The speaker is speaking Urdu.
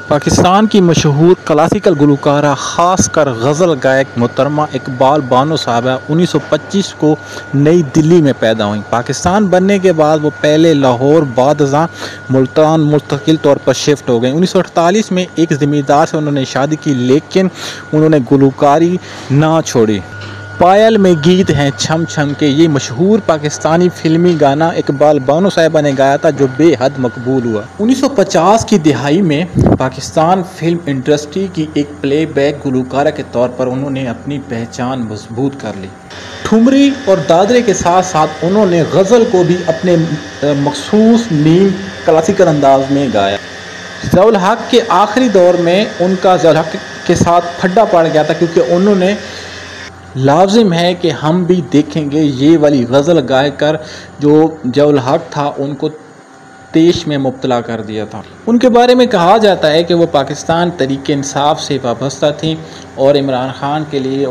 پاکستان کی مشہور کلاسیکل گلوکارہ خاص کر غزل گائک محترمہ اقبال بانو صاحبہ 1925 کو نئی دلی میں پیدا ہوئیں۔ پاکستان بننے کے بعد وہ پہلے لاہور بعد ازاں ملتان مستقل طور پر شفٹ ہو گئیں۔ 1948 میں ایک زمیندار سے انہوں نے شادی کی، لیکن انہوں نے گلوکاری نہ چھوڑی۔ پائل میں گیت ہیں چھم چھم کے، یہ مشہور پاکستانی فلمی گانا اقبال بانو صاحبہ نے گایا تھا جو بے حد مقبول ہوا۔ 1950 کی دہائی میں پاکستان فلم انڈسٹری کی ایک پلے بیک گلوکارہ کے طور پر انہوں نے اپنی پہچان مضبوط کر لی۔ ٹھمری اور دادرے کے ساتھ ساتھ انہوں نے غزل کو بھی اپنے مخصوص نیم کلاسیکل انداز میں گایا۔ ضیاء الحق کے آخری دور میں ان کا ضیاء الحق کے ساتھ پھڈا پڑ گیا تھا، کیونکہ انہوں نے لازم ہے کہ ہم بھی دیکھیں گے یہ والی غزل گائے کر جو ضیاء الحق تھا ان کو تیش میں مبتلا کر دیا تھا۔ ان کے بارے میں کہا جاتا ہے کہ وہ پاکستان تحریک انصاف سے وابستہ تھیں اور عمران خان کے لیے